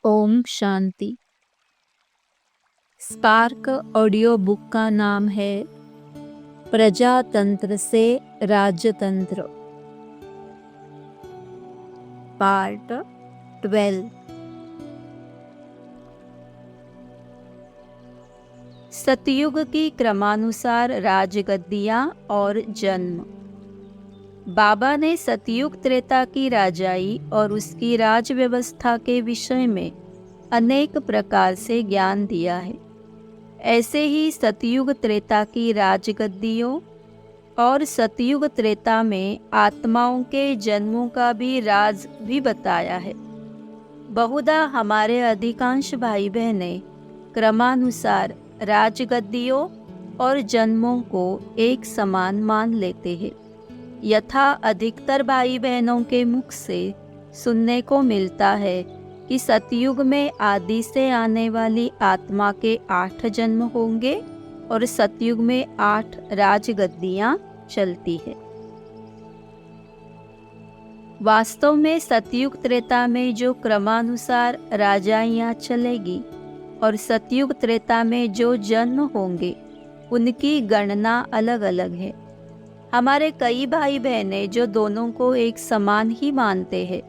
Om Shanti. Spark audio book का नाम है प्रजातंत्र से राजतंत्र, पार्ट 12। सतयुग की क्रमानुसार राजगद्दियां और जन्म। बाबा ने सतयुग त्रेता की राजाई और उसकी राज व्यवस्था के विषय में अनेक प्रकार से ज्ञान दिया है। ऐसे ही सतयुग त्रेता की राजगद्दियों और सतयुग त्रेता में आत्माओं के जन्मों का भी राज भी बताया है। बहुधा हमारे अधिकांश भाई बहनें क्रमानुसार राजगद्दियों और जन्मों को एक समान मान लेते हैं। यथा अधिकतर भाई बहनों के मुख से सुनने को मिलता है कि सतयुग में आदि से आने वाली आत्मा के 8 जन्म होंगे और सतयुग में 8 राजगद्दियां चलती है। वास्तव में सतयुग त्रेता में जो क्रमानुसार राजाइयां चलेगी और सतयुग त्रेता में जो जन्म होंगे उनकी गणना अलग अलग है। हमारे कई भाई बहनें जो दोनों को एक समान ही मानते हैं,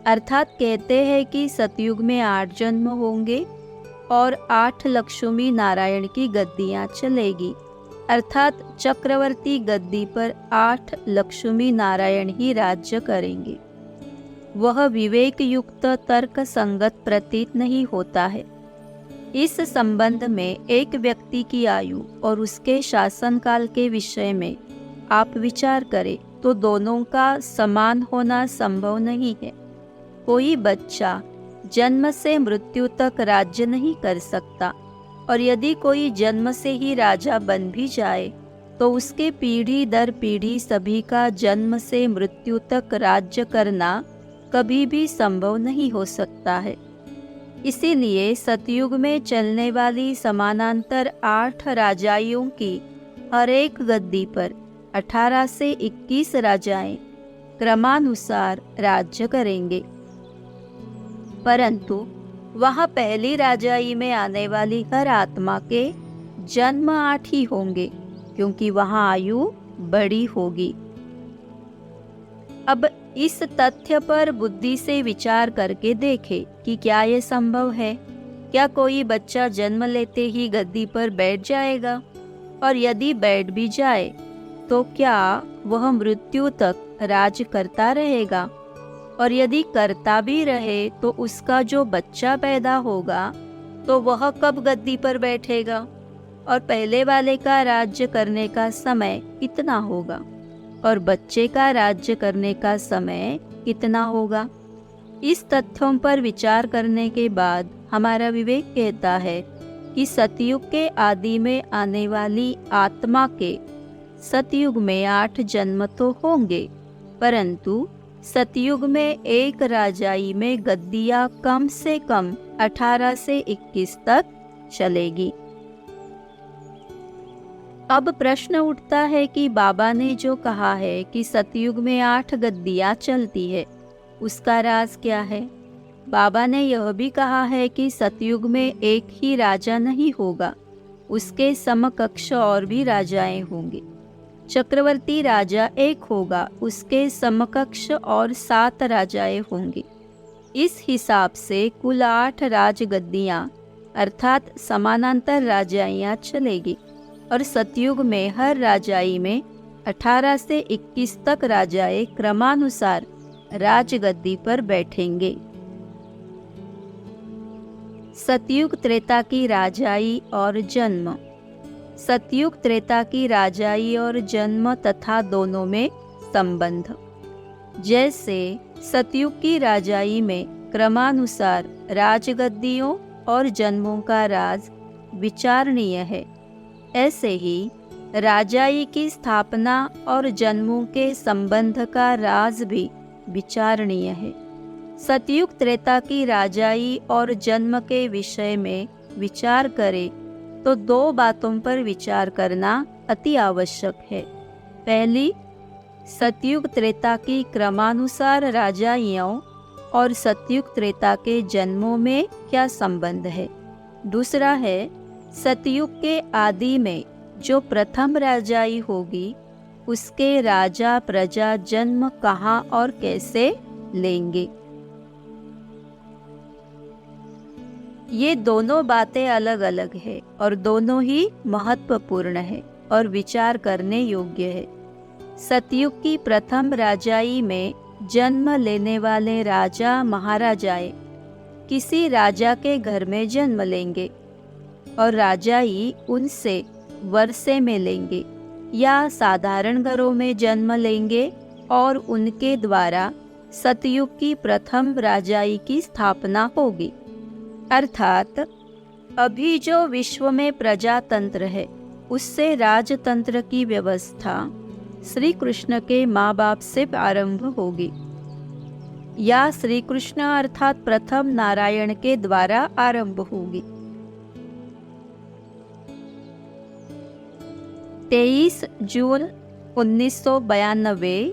अर्थात कहते हैं कि सतयुग में 8 जन्म होंगे और 8 लक्ष्मी नारायण की गद्दियां चलेगी, अर्थात चक्रवर्ती गद्दी पर 8 लक्ष्मी नारायण ही राज्य करेंगे। वह विवेक युक्त तर्क संगत प्रतीत नहीं होता है। इस संबंध में एक व्यक्ति की आयु और उसके शासनकाल के विषय में आप विचार करें तो दोनों का समान होना संभव नहीं है। कोई बच्चा जन्म से मृत्यु तक राज्य नहीं कर सकता, और यदि कोई जन्म से ही राजा बन भी जाए तो उसके पीढ़ी दर पीढ़ी सभी का जन्म से मृत्यु तक राज्य करना कभी भी संभव नहीं हो सकता है। इसीलिए सतयुग में चलने वाली समानांतर 8 राजाइयों की हर एक गद्दी पर 18 से 21 राजाएं क्रमानुसार राज्य करेंगे, परंतु वहां पहली राजाई में आने वाली हर आत्मा के जन्म 8 ही होंगे, क्योंकि वहां आयु बड़ी होगी। अब इस तथ्य पर बुद्धि से विचार करके देखें कि क्या ये संभव है। क्या कोई बच्चा जन्म लेते ही गद्दी पर बैठ जाएगा, और यदि बैठ भी जाए तो क्या वह मृत्यु तक राज करता रहेगा, और यदि करता भी रहे तो उसका जो बच्चा पैदा होगा तो वह कब गद्दी पर बैठेगा, और पहले वाले का राज्य करने का समय कितना होगा और बच्चे का राज्य करने का समय कितना होगा। इस तथ्यों पर विचार करने के बाद हमारा विवेक कहता है कि सतयुग के आदि में आने वाली आत्मा के सतयुग में 8 जन्म तो होंगे, परंतु सतयुग में एक राजाई में गद्दियां कम से कम 18 से 21 तक चलेगी। अब प्रश्न उठता है कि बाबा ने जो कहा है कि सतयुग में 8 गद्दियां चलती है, उसका राज क्या है। बाबा ने यह भी कहा है कि सतयुग में एक ही राजा नहीं होगा, उसके समकक्ष और भी राजाएं होंगे। चक्रवर्ती राजा एक होगा, उसके समकक्ष और 7 राजाएं होंगी। इस हिसाब से कुल 8 राजगद्दियां अर्थात समानांतर राजाइयां चलेगी, और सतयुग में हर राजाई में 18 से 21 तक राजाएं क्रमानुसार राजगद्दी पर बैठेंगे। सतयुग त्रेता की राजाई और जन्म। सतयुग त्रेता की राजाई और जन्म तथा दोनों में संबंध। जैसे सतयुग की राजाई में क्रमानुसार राजगद्दियों और जन्मों का राज विचारणीय है, ऐसे ही राजाई की स्थापना और जन्मों के संबंध का राज भी विचारणीय है। सतयुग त्रेता की राजाई और जन्म के विषय में विचार करें तो 2 बातों पर विचार करना अति आवश्यक है। पहली, सतयुग त्रेता की क्रमानुसार राजाइयों और सतयुग त्रेता के जन्मों में क्या संबंध है। दूसरा है, सतयुग के आदि में जो प्रथम राजाई होगी उसके राजा प्रजा जन्म कहाँ और कैसे लेंगे। ये दोनों बातें अलग अलग है और दोनों ही महत्वपूर्ण है और विचार करने योग्य है। सतयुग की प्रथम राजाई में जन्म लेने वाले राजा महाराजाएं किसी राजा के घर में जन्म लेंगे और राजाई उनसे वर्षे में लेंगे या साधारण घरों में जन्म लेंगे और उनके द्वारा सतयुग की प्रथम राजाई की स्थापना होगी। अर्थात अभी जो विश्व में प्रजातंत्र है उससे राजतंत्र की व्यवस्था श्री कृष्ण के माँ बाप से आरंभ होगी या श्री कृष्ण अर्थात प्रथम नारायण के द्वारा आरंभ होगी। 23 जून 1992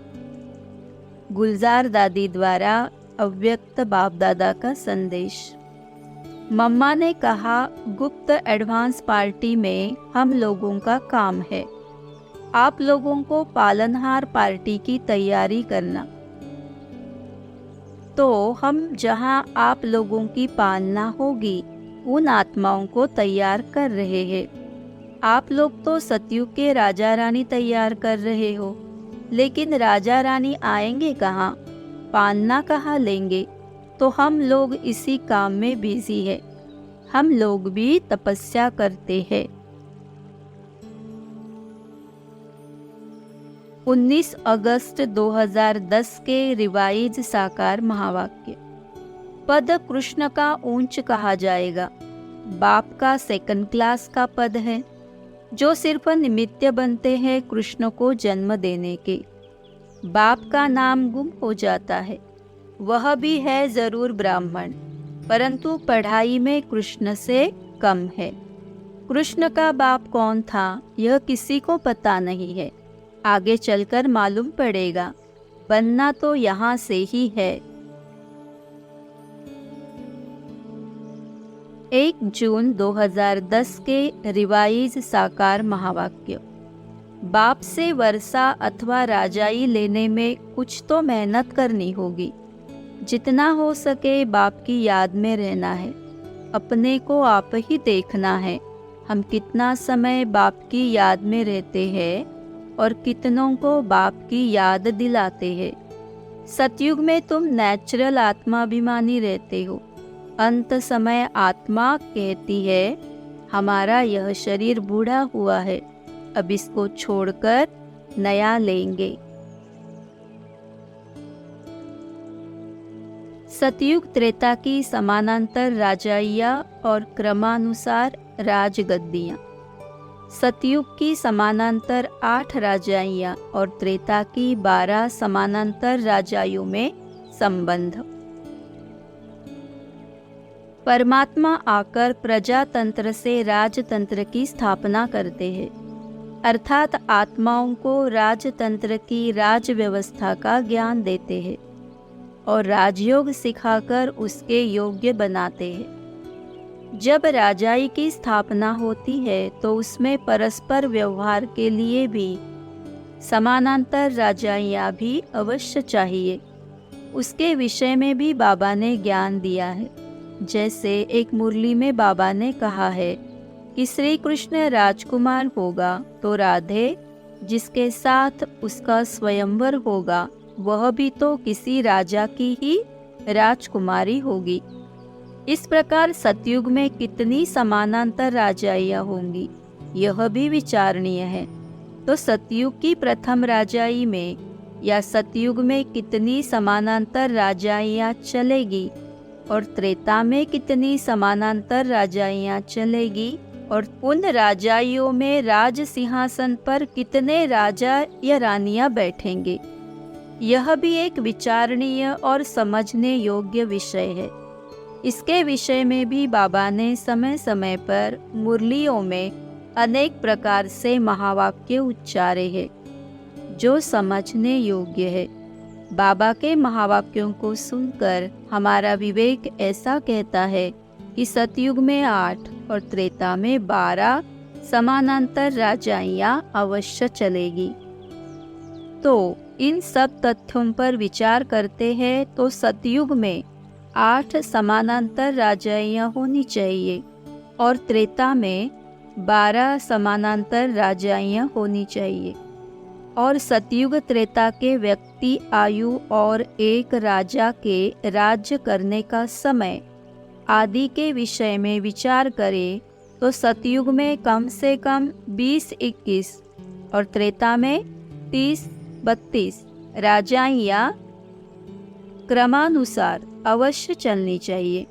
गुलजार दादी द्वारा अव्यक्त बाप दादा का संदेश। मम्मा ने कहा, गुप्त एडवांस पार्टी में हम लोगों का काम है, आप लोगों को पालनहार पार्टी की तैयारी करना। तो हम जहां आप लोगों की पालना होगी उन आत्माओं को तैयार कर रहे हैं। आप लोग तो सतयुग के राजा रानी तैयार कर रहे हो, लेकिन राजा रानी आएंगे कहाँ, पालना कहाँ लेंगे। तो हम लोग इसी काम में बिजी है। हम लोग भी तपस्या करते हैं। 19 अगस्त 2010 के रिवाइज साकार महावाक्य। पद कृष्ण का ऊंच कहा जाएगा, बाप का सेकंड क्लास का पद है, जो सिर्फ निमित्त बनते हैं कृष्ण को जन्म देने के। बाप का नाम गुम हो जाता है, वह भी है जरूर ब्राह्मण, परंतु पढ़ाई में कृष्ण से कम है। कृष्ण का बाप कौन था यह किसी को पता नहीं है, आगे चलकर मालूम पड़ेगा, बनना तो यहाँ से ही है। 1 जून 2010 के रिवाइज साकार महावाक्य। बाप से वर्षा अथवा राजाई लेने में कुछ तो मेहनत करनी होगी। जितना हो सके बाप की याद में रहना है, अपने को आप ही देखना है। हम कितना समय बाप की याद में रहते हैं और कितनों को बाप की याद दिलाते हैं। सतयुग में तुम नेचुरल आत्माभिमानी रहते हो। अंत समय आत्मा कहती है, हमारा यह शरीर बूढ़ा हुआ है, अब इसको छोड़कर नया लेंगे। सतयुग त्रेता की समानांतर राजाइयाँ और क्रमानुसार राजगद्दियाँ। सतयुग की समानांतर 8 राजाइयाँ और त्रेता की 12 समानांतर राजाइयों में संबंध। परमात्मा आकर प्रजातंत्र से राजतंत्र की स्थापना करते हैं, अर्थात आत्माओं को राजतंत्र की राज व्यवस्था का ज्ञान देते हैं और राजयोग सिखाकर उसके योग्य बनाते हैं। जब राजाई की स्थापना होती है तो उसमें परस्पर व्यवहार के लिए भी समानांतर राजाइयाँ भी अवश्य चाहिए। उसके विषय में भी बाबा ने ज्ञान दिया है। जैसे एक मुरली में बाबा ने कहा है कि श्री कृष्ण राजकुमार होगा तो राधे जिसके साथ उसका स्वयंवर होगा वह भी तो किसी राजा की ही राजकुमारी होगी। इस प्रकार सतयुग में कितनी समानांतर राजाइयाँ होंगी यह भी विचारणीय है। तो सतयुग की प्रथम राजाई में या सतयुग में कितनी समानांतर राजाइयाँ चलेगी और त्रेता में कितनी समानांतर राजाइयाँ चलेगी और उन राजाइयों में राज सिंहासन पर कितने राजा या रानियाँ बैठेंगे, यह भी एक विचारणीय और समझने योग्य विषय है। इसके विषय में भी बाबा ने समय समय पर मुरलियों में अनेक प्रकार से महावाक्य उच्चारे हैं जो समझने योग्य है। बाबा के महावाक्यों को सुनकर हमारा विवेक ऐसा कहता है कि सतयुग में 8 और त्रेता में 12 समानांतर राजाइयाँ अवश्य चलेगी। तो इन सब तथ्यों पर विचार करते हैं तो सतयुग में 8 समानांतर राजाइयाँ होनी चाहिए और त्रेता में 12 समानांतर राजाइयाँ होनी चाहिए। और सतयुग त्रेता के व्यक्ति आयु और एक राजा के राज्य करने का समय आदि के विषय में विचार करें तो सतयुग में कम से कम 20-21 और त्रेता में 30-32 राजाइयाँ क्रमानुसार अवश्य चलनी चाहिए।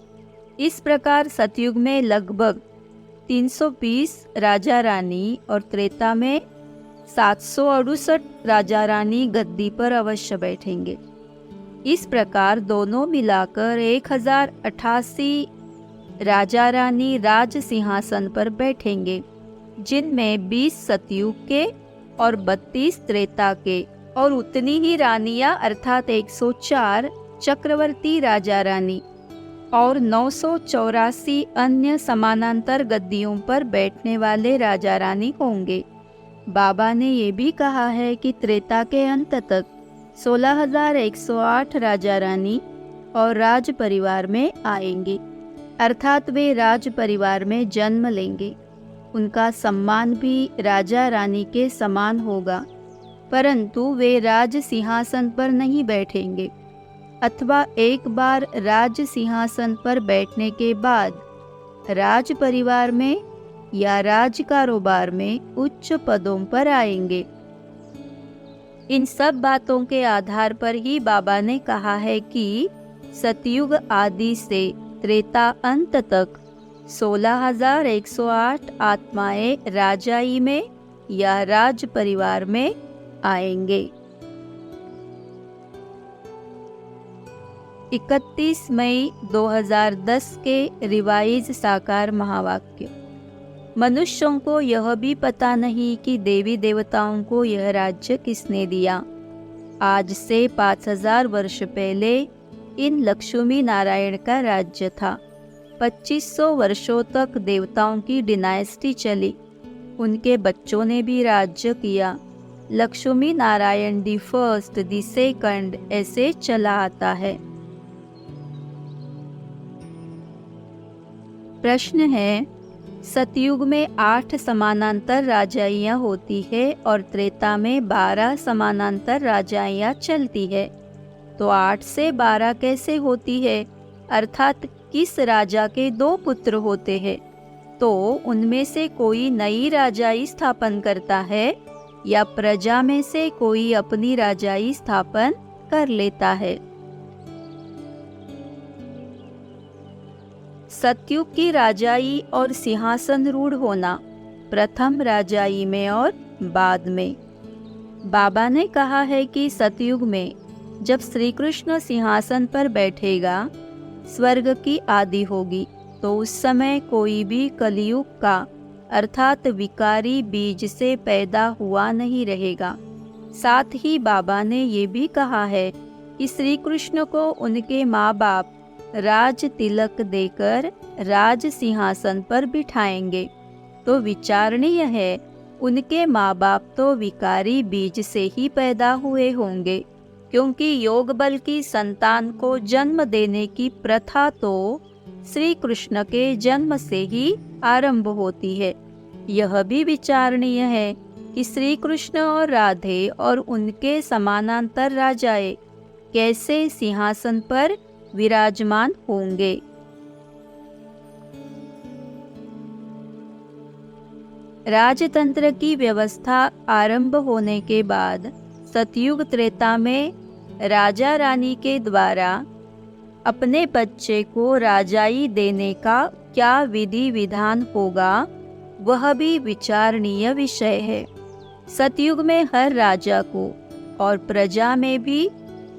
इस प्रकार सतयुग में लगभग 320 राजा रानी और त्रेता में 768 राजा रानी गद्दी पर अवश्य बैठेंगे। इस प्रकार दोनों मिलाकर 1088 राजा रानी राज सिंहासन पर बैठेंगे, जिनमें 20 सतयुग के और 32 त्रेता के और उतनी ही रानियां अर्थात 104 चक्रवर्ती राजा रानी और 984 अन्य समानांतर गद्दियों पर बैठने वाले राजा रानी होंगे। बाबा ने ये भी कहा है कि त्रेता के अंत तक 16,108 राजा रानी और राज परिवार में आएंगे, अर्थात वे राज परिवार में जन्म लेंगे। उनका सम्मान भी राजा रानी के समान होगा, परंतु वे राज सिंहासन पर नहीं बैठेंगे, अथवा एक बार राज सिंहासन पर बैठने के बाद राज परिवार में या राज कारोबार में उच्च पदों पर आएंगे। इन सब बातों के आधार पर ही बाबा ने कहा है कि सतयुग आदि से त्रेता अंत तक 16,108 आत्माएं राजाई में या राज परिवार में आएंगे। 31 मई 2010 के रिवाइज साकार महावाक्य। मनुष्यों को यह भी पता नहीं कि देवी देवताओं को यह राज्य किसने दिया। आज से 5000 वर्ष पहले इन लक्ष्मी नारायण का राज्य था। 2500 वर्षों तक देवताओं की डिनाइस्टी चली। उनके बच्चों ने भी राज्य किया। Lakshmi Narayan the first the second ऐसे चला आता है। प्रश्न है, सतयुग में 8 समानांतर राजाइयाँ होती है और त्रेता में 12 समानांतर राजाइयाँ चलती है, तो 8 से 12 कैसे होती है? अर्थात किस राजा के 2 पुत्र होते हैं, तो उनमें से कोई नई राजाई स्थापन करता है या प्रजा में से कोई अपनी राजाई स्थापन कर लेता है। सतयुग की राजाई और सिंहासन रूढ़ होना प्रथम राजाई में और बाद में। बाबा ने कहा है कि सतयुग में जब श्री कृष्ण सिंहासन पर बैठेगा, स्वर्ग की आदि होगी, तो उस समय कोई भी कलयुग का अर्थात विकारी बीज से पैदा हुआ नहीं रहेगा। साथ ही बाबा ने ये भी कहा है कि श्री कृष्ण को उनके माँ बाप राज तिलक देकर राज सिंहासन पर बिठाएंगे। तो विचारणीय है, उनके माँ बाप तो विकारी बीज से ही पैदा हुए होंगे, क्योंकि योग बल की संतान को जन्म देने की प्रथा तो श्री कृष्ण के जन्म से ही आरंभ होती है। यह भी विचारणीय है कि श्री कृष्ण और राधे और उनके समानांतर राजाएं कैसे सिंहासन पर विराजमान होंगे। राजतंत्र की व्यवस्था आरंभ होने के बाद सतयुग त्रेता में राजा रानी के द्वारा अपने बच्चे को राजाई देने का क्या विधि विधान होगा, वह भी विचारणीय विषय है। सतयुग में हर राजा को और प्रजा में भी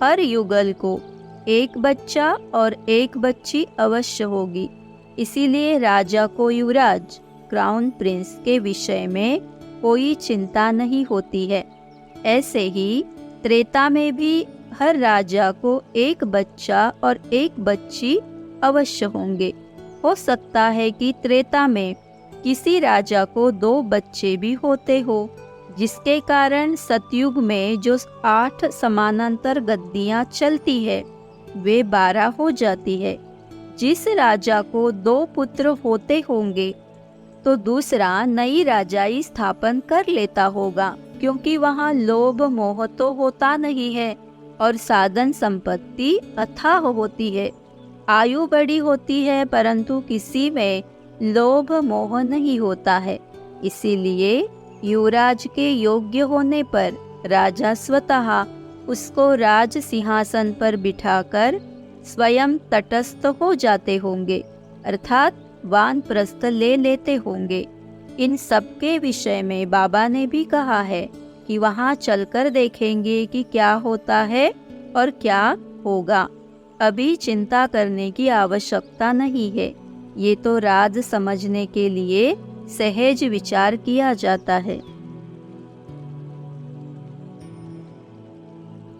हर युगल को एक बच्चा और एक बच्ची अवश्य होगी। इसीलिए राजा को युवराज क्राउन प्रिंस के विषय में कोई चिंता नहीं होती है। ऐसे ही त्रेता में भी हर राजा को एक बच्चा और एक बच्ची अवश्य होंगे। हो सकता है कि त्रेता में किसी राजा को 2 बच्चे भी होते हो, जिसके कारण सतयुग में जो 8 समानांतर गद्दियां चलती है वे 12 हो जाती है। जिस राजा को 2 पुत्र होते होंगे तो दूसरा नई राजाई स्थापन कर लेता होगा, क्योंकि वहाँ लोभ मोह तो होता नहीं है और साधन संपत्ति अथाह होती है। आयु बड़ी होती है परंतु किसी में लोभ मोह नहीं होता है। इसीलिए युवराज के योग्य होने पर राजा स्वतः उसको राज सिंहासन पर बिठाकर स्वयं तटस्थ हो जाते होंगे, अर्थात वानप्रस्थ ले लेते होंगे। इन सब के विषय में बाबा ने भी कहा है कि वहाँ चलकर देखेंगे कि क्या होता है और क्या होगा। अभी चिंता करने की आवश्यकता नहीं है। ये तो राज समझने के लिए सहज विचार किया जाता है।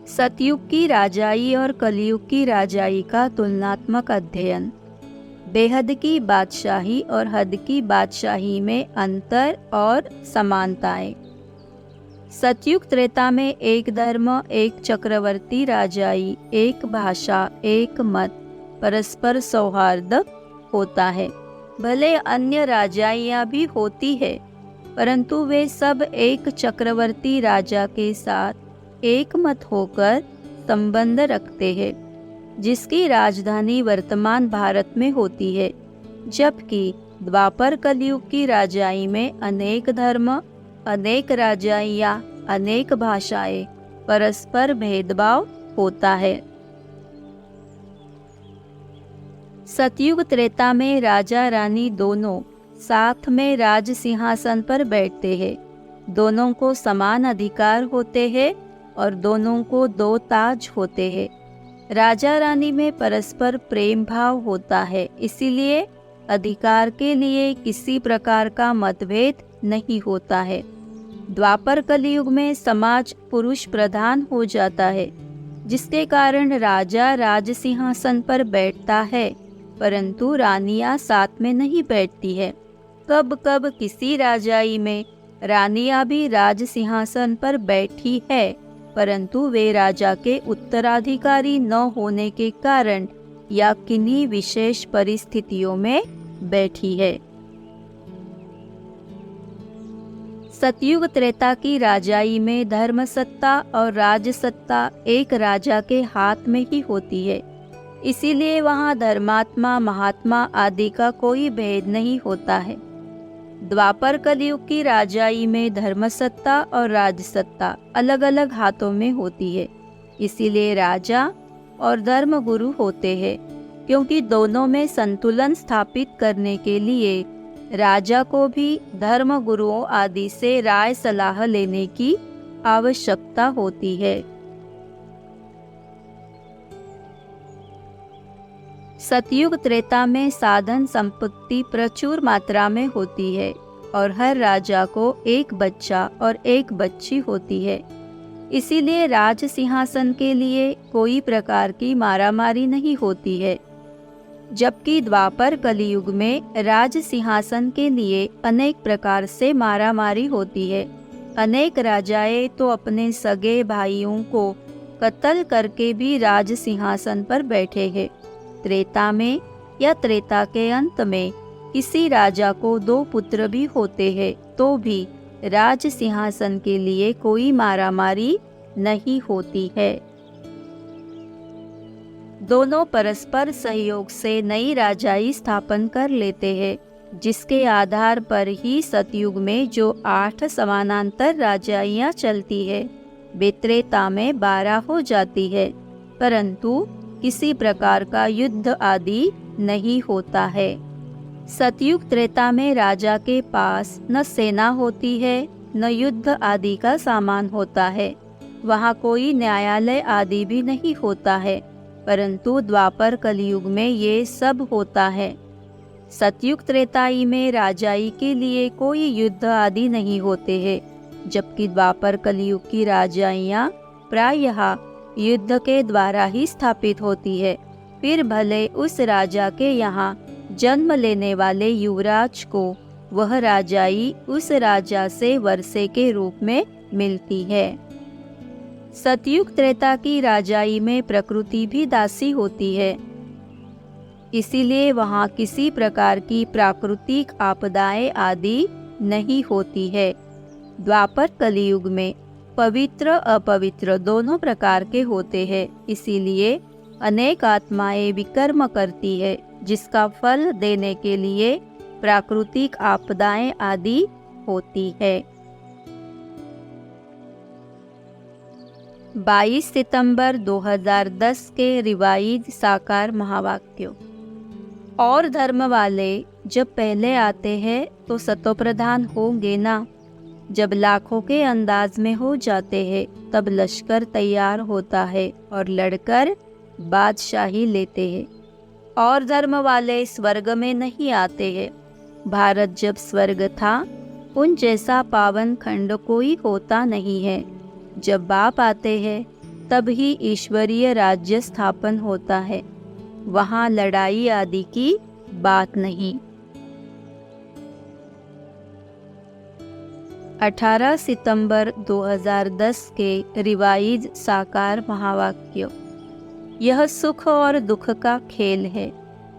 सतयुग की राजाई और कलयुग की राजाई का तुलनात्मक अध्ययन। बेहद की बादशाही और हद की बादशाही में अंतर और समानताएं। सतयुग त्रेता में एक धर्म, एक चक्रवर्ती राजाई, एक भाषा, एक मत, परस्पर सौहार्द होता है। भले अन्य राजाइयाँ भी होती है परंतु वे सब एक चक्रवर्ती राजा के साथ एक मत होकर संबंध रखते हैं, जिसकी राजधानी वर्तमान भारत में होती है। जबकि द्वापर कलयुग की राजाई में अनेक धर्म, अनेक राजाइयाँ, अनेक भाषाएं, परस्पर भेदभाव होता है। सतयुग त्रेता में राजा रानी दोनों साथ में राज सिंहासन पर बैठते हैं। दोनों को समान अधिकार होते हैं और दोनों को 2 ताज होते हैं। राजा रानी में परस्पर प्रेम भाव होता है, इसीलिए अधिकार के लिए किसी प्रकार का मतभेद नहीं होता है। द्वापर कलयुग में समाज पुरुष प्रधान हो जाता है, जिसके कारण राजा राज सिंहासन पर बैठता है परंतु रानियां साथ में नहीं बैठती है। कब कब किसी राजाई में रानियां भी राज सिंहासन पर बैठी है परंतु वे राजा के उत्तराधिकारी न होने के कारण या किन्हीं विशेष परिस्थितियों में बैठी है। सतयुग त्रेता की राजाई में धर्म सत्ता और राज सत्ता एक राजा के हाथ में ही होती है, इसीलिए वहाँ धर्मात्मा, महात्मा आदि का कोई भेद नहीं होता है। द्वापर कलयुग की राजाई में धर्म सत्ता और राज सत्ता अलग अलग हाथों में होती है, इसीलिए राजा और धर्म गुरु होते हैं, क्योंकि दोनों में संतुलन स्थापित करने के लिए राजा को भी धर्म गुरुओं आदि से राय सलाह लेने की आवश्यकता होती है। सतयुग त्रेता में साधन संपत्ति प्रचुर मात्रा में होती है और हर राजा को एक बच्चा और एक बच्ची होती है, इसीलिए राज सिंहासन के लिए कोई प्रकार की मारामारी नहीं होती है। जबकि द्वापर कलयुग में राज सिंहासन के लिए अनेक प्रकार से मारामारी होती है। अनेक राजाएं तो अपने सगे भाइयों को कत्ल करके भी राज सिंहासन पर बैठे हैं। त्रेता में या त्रेता के अंत में किसी राजा को 2 पुत्र भी होते हैं तो भी राज सिंहासन के लिए कोई मारामारी नहीं होती है। दोनों परस्पर सहयोग से नई राजाई स्थापन कर लेते हैं, जिसके आधार पर ही सतयुग में जो 8 समानांतर राजाइयाँ चलती है वे त्रेता में 12 हो जाती है, परंतु किसी प्रकार का युद्ध आदि नहीं होता है। सतयुग त्रेता में राजा के पास न सेना होती है न युद्ध आदि का सामान होता है। वहाँ कोई न्यायालय आदि भी नहीं होता है, परंतु द्वापर कलयुग में ये सब होता है। सतयुग त्रेताई में राजाई के लिए कोई युद्ध आदि नहीं होते हैं, जबकि द्वापर कलयुग की राजाइयाँ प्रायः युद्ध के द्वारा ही स्थापित होती है। फिर भले उस राजा के यहाँ जन्म लेने वाले युवराज को वह राजाई उस राजा से वर्षे के रूप में मिलती है। सतयुग त्रेता की राजाई में प्रकृति भी दासी होती है, इसीलिए वहाँ किसी प्रकार की प्राकृतिक आपदाएं आदि नहीं होती है। द्वापर कलियुग में पवित्र अपवित्र दोनों प्रकार के होते हैं, इसीलिए अनेक आत्माएं विकर्म करती है, जिसका फल देने के लिए प्राकृतिक आपदाएं आदि होती है। 22 सितंबर 2010 के रिवाइज साकार महावाक्यों। और धर्म वाले जब पहले आते हैं तो सतोप्रधान होंगे ना। जब लाखों के अंदाज में हो जाते हैं तब लश्कर तैयार होता है और लड़कर बादशाही लेते हैं। और धर्म वाले स्वर्ग में नहीं आते हैं। भारत जब स्वर्ग था उन जैसा पावन खंड कोई होता नहीं है। जब बाप आते हैं तब ही ईश्वरीय राज्य स्थापन होता है। वहाँ लड़ाई आदि की बात नहीं। 18 सितंबर 2010 के रिवाइज साकार महावाक्य। यह सुख और दुख का खेल है।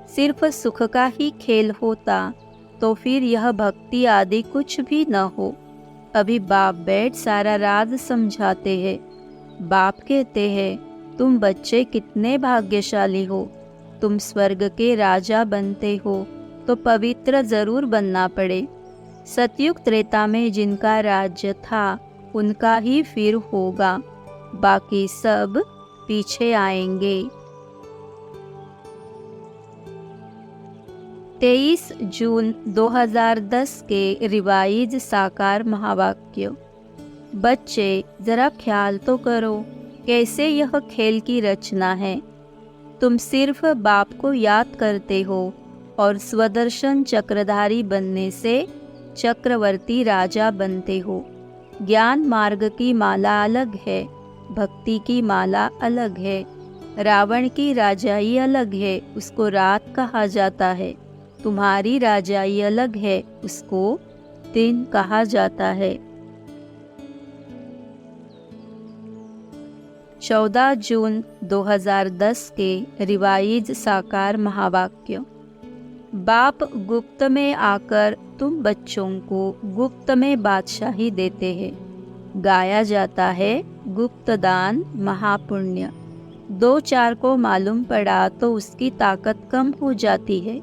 सिर्फ सुख का ही खेल होता तो फिर यह भक्ति आदि कुछ भी न हो। अभी बाप बैठ सारा राज समझाते हैं। बाप कहते हैं, तुम बच्चे कितने भाग्यशाली हो। तुम स्वर्ग के राजा बनते हो तो पवित्र जरूर बनना पड़े। सतयुग त्रेता में जिनका राज्य था उनका ही फिर होगा, बाकी सब पीछे आएंगे। 23 जून 2010 के रिवाइज साकार महावाक्य। बच्चे जरा ख्याल तो करो कैसे यह खेल की रचना है। तुम सिर्फ बाप को याद करते हो और स्वदर्शन चक्रधारी बनने से चक्रवर्ती राजा बनते हो। ज्ञान मार्ग की माला अलग है, भक्ति की माला अलग है। रावण की राजाई अलग है, उसको रात कहा जाता है। तुम्हारी राजाई अलग है, उसको दिन कहा जाता है। 14 जून 2010 के रिवाइज साकार महावाक्य। बाप गुप्त में आकर तुम बच्चों को गुप्त में बादशाही देते हैं। गाया जाता है गुप्त दान महापुण्य। 2-4 को मालूम पड़ा तो उसकी ताकत कम हो जाती है।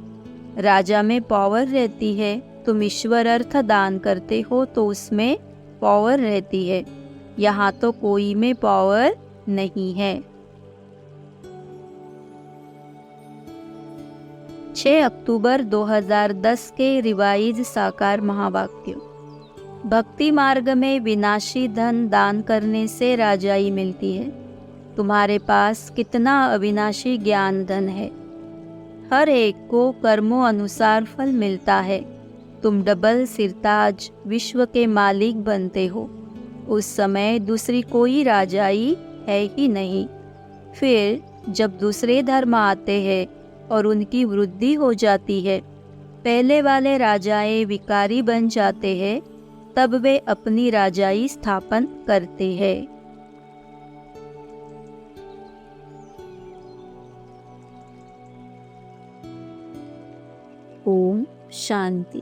राजा में पावर रहती है। तुम ईश्वर अर्थ दान करते हो तो उसमें पावर रहती है। यहाँ तो कोई में पावर नहीं है। 6 अक्टूबर 2010 के रिवाइज साकार महावाक्य। भक्ति मार्ग में विनाशी धन दान करने से राजाई मिलती है। तुम्हारे पास कितना अविनाशी ज्ञान धन है। हर एक को कर्मों अनुसार फल मिलता है। तुम डबल सिरताज विश्व के मालिक बनते हो। उस समय दूसरी कोई राजाई है ही नहीं। फिर जब दूसरे धर्म आते हैं और उनकी वृद्धि हो जाती है, पहले वाले राजाएं विकारी बन जाते हैं, तब वे अपनी राजाई स्थापन करते हैं। ओम शांति।